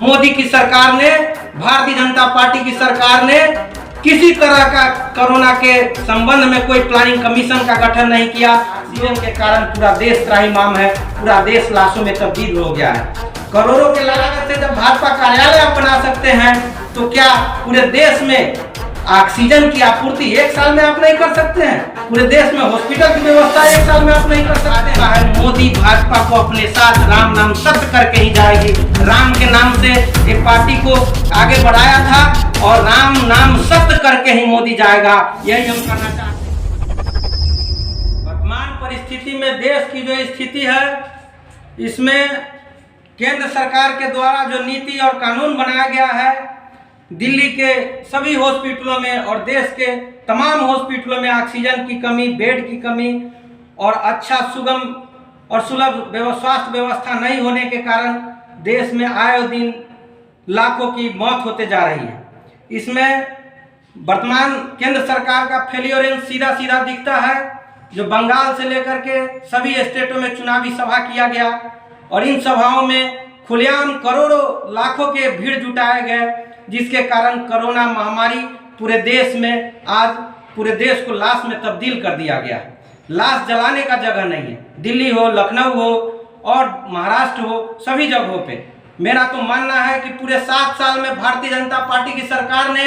मोदी की सरकार ने, भारतीय जनता पार्टी की सरकार ने किसी तरह का कोरोना के संबंध में कोई प्लानिंग कमीशन का गठन नहीं किया। ऑक्सीजन के कारण पूरा देश त्राहिमाम है, पूरा देश लाशों में तब्दील हो गया है। करोड़ों के लागत से जब भाजपा कार्यालय आप बना सकते हैं तो क्या पूरे देश में ऑक्सीजन की आपूर्ति एक साल में आप नहीं कर सकते हैं? पूरे देश में हॉस्पिटल की व्यवस्था एक साल में आप नहीं कर सकते हैं? मोदी भाजपा को अपने साथ राम नाम सत्य करके ही जाएगी। राम के नाम से एक पार्टी को आगे बढ़ाया था और राम नाम सत्य करके ही मोदी जाएगा, यही हम कहना चाहते हैं। वर्तमान परिस्थिति में देश की जो स्थिति है, इसमें केंद्र सरकार के द्वारा जो नीति और कानून बनाया गया है, दिल्ली के सभी हॉस्पिटलों में और देश के तमाम हॉस्पिटलों में ऑक्सीजन की कमी, बेड की कमी और अच्छा सुगम और सुलभ स्वास्थ्य व्यवस्था नहीं होने के कारण देश में आए दिन लाखों की मौत होते जा रही है। इसमें वर्तमान केंद्र सरकार का फेलियर सीधा सीधा दिखता है। जो बंगाल से लेकर के सभी स्टेटों में चुनावी सभा किया गया और इन सभाओं में खुलेआम करोड़ों लाखों के भीड़ जुटाए गए, जिसके कारण कोरोना महामारी पूरे देश में आज पूरे देश को लाश में तब्दील कर दिया गया है। लाश जलाने का जगह नहीं है। दिल्ली हो, लखनऊ हो और महाराष्ट्र हो, सभी जगहों पे मेरा तो मानना है कि पूरे 7 साल में भारतीय जनता पार्टी की सरकार ने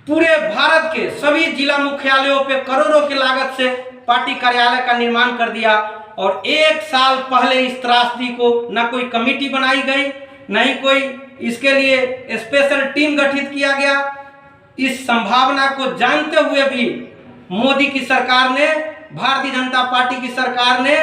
पूरे भारत के सभी जिला मुख्यालयों पे करोड़ों की लागत से पार्टी कार्यालय का निर्माण कर दिया और 1 साल पहले इस त्रासदी को न कोई कमेटी बनाई गई, न ही कोई इसके लिए स्पेशल टीम गठित किया गया। इस संभावना को जानते हुए भी मोदी की सरकार ने, भारतीय जनता पार्टी की सरकार ने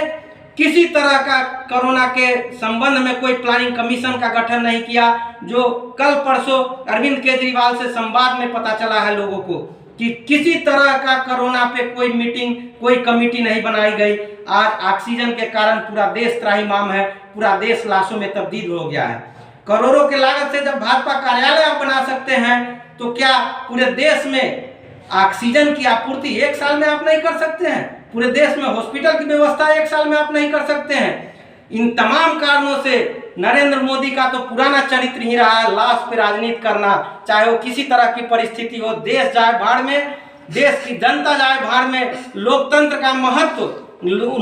किसी तरह का कोरोना के संबंध में कोई प्लानिंग कमीशन का गठन नहीं किया। जो कल परसों अरविंद केजरीवाल से संवाद में पता चला है लोगों को कि किसी तरह का कोरोना पे कोई मीटिंग, कोई कमेटी नहीं बनाई गई। आज ऑक्सीजन के कारण पूरा देश त्राहिमाम है, पूरा देश लाशों में तब्दील हो गया है। करोड़ों के लागत से जब भाजपा कार्यालय आप बना सकते हैं तो क्या पूरे देश में ऑक्सीजन की आपूर्ति एक साल में आप नहीं कर सकते हैं? पूरे देश में हॉस्पिटल की व्यवस्था एक साल में आप नहीं कर सकते हैं? इन तमाम कारणों से नरेंद्र मोदी का तो पुराना चरित्र ही रहा है, लाश पे राजनीति करना, चाहे वो किसी तरह की परिस्थिति हो। देश जाए भाड़ में, देश की जनता जाए भाड़ में। लोकतंत्र का महत्व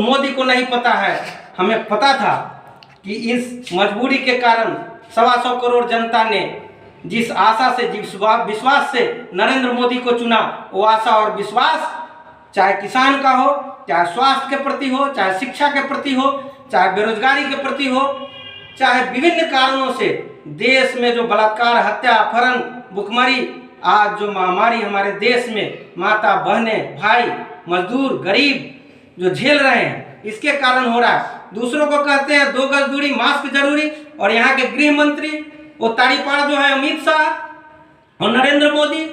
मोदी को नहीं पता है। हमें पता था कि इस मजबूरी के कारण 125 करोड़ जनता ने जिस आशा से, जिस विश्वास से नरेंद्र मोदी को चुना, वो आशा और विश्वास चाहे किसान का हो, चाहे स्वास्थ्य के प्रति हो, चाहे शिक्षा के प्रति हो, चाहे बेरोजगारी के प्रति हो, चाहे विभिन्न कारणों से देश में जो बलात्कार, हत्या, अपहरण, भुखमरी, आज जो महामारी हमारे देश में माता, बहनें, भाई, मजदूर, गरीब जो झेल रहे हैं, इसके कारण हो रहा है। दूसरों को कहते हैं 2 गज दूरी, मास्क जरूरी, और यहाँ के गृह मंत्री वो ताड़ीपाड़ जो है अमित शाह और नरेंद्र मोदी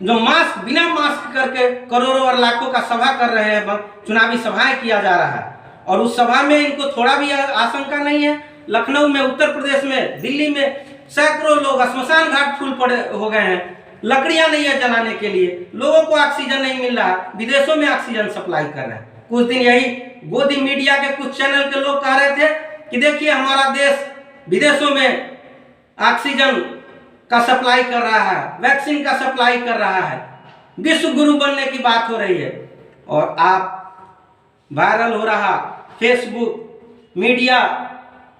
जो मास्क, बिना मास्क करके करोड़ों और लाखों का सभा कर रहे हैं, चुनावी सभाएं किया जा रहा है और उस सभा में इनको थोड़ा भी आशंका नहीं है। लखनऊ में, उत्तर प्रदेश में, दिल्ली में सैकड़ों लोग श्मशान घाट फूल पड़े हो गए हैं। लकड़ियां नहीं है जलाने के लिए, लोगों को ऑक्सीजन नहीं मिल रहा, विदेशों में ऑक्सीजन सप्लाई कर रहे हैं। कुछ दिन यही गोदी मीडिया के कुछ चैनल के लोग कह रहे थे कि देखिए हमारा देश विदेशों में ऑक्सीजन का सप्लाई कर रहा है, वैक्सीन का सप्लाई कर रहा है, विश्व गुरु बनने की बात हो रही है। और आप वायरल हो रहा फेसबुक, मीडिया,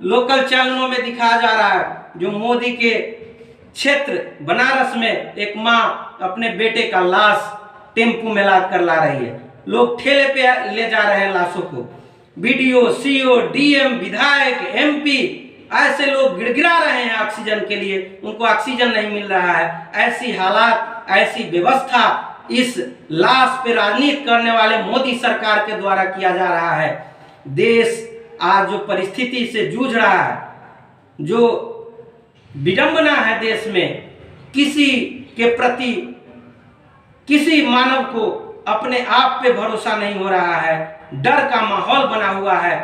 लोकल चैनलों में दिखाया जा रहा है जो मोदी के क्षेत्र बनारस में एक माँ अपने बेटे का लाश टेम्पू में लाद कर ला रही है। लोग ठेले पे ले जा रहे हैं लाशों को। बीडीओ, सीओ, डीएम, विधायक, एमपी ऐसे लोग गिड़गिड़ा रहे हैं ऑक्सीजन के लिए, उनको ऑक्सीजन नहीं मिल रहा है। ऐसी हालात, ऐसी व्यवस्था इस लाश पे राजनीति करने वाले मोदी सरकार के द्वारा किया जा रहा है। देश आज जो परिस्थिति से जूझ रहा है, जो विडंबना है देश में, किसी के प्रति किसी मानव को अपने आप पे भरोसा नहीं हो रहा है, डर का माहौल बना हुआ है।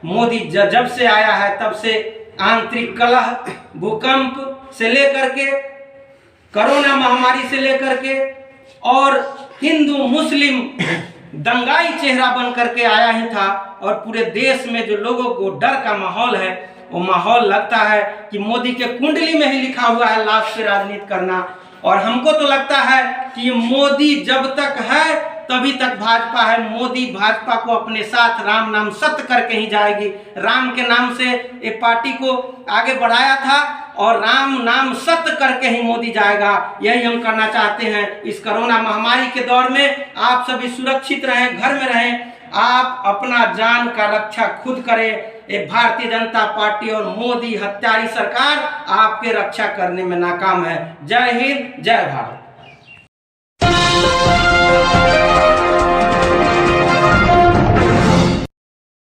मोदी जब से आया है तब से आंतरिक कलह, भूकंप से लेकर के, कोरोना महामारी से लेकर के और हिंदू मुस्लिम दंगाई चेहरा बन करके आया ही था। और पूरे देश में जो लोगों को डर का माहौल है, वो माहौल लगता है कि मोदी के कुंडली में ही लिखा हुआ है लाश पे राजनीति करना। और हमको तो लगता है कि मोदी जब तक है तभी तक भाजपा है। मोदी भाजपा को अपने साथ राम नाम सत्य करके ही जाएगी। राम के नाम से ये पार्टी को आगे बढ़ाया था और राम नाम सत्य करके ही मोदी जाएगा। यही हम करना चाहते हैं। इस कोरोना महामारी के दौर में आप सभी सुरक्षित रहें, घर में रहें। आप अपना जान का रक्षा खुद करें। ये भारतीय जनता पार्टी और मोदी हत्यारी सरकार आपके रक्षा करने में नाकाम है। जय हिंद, जय भारत।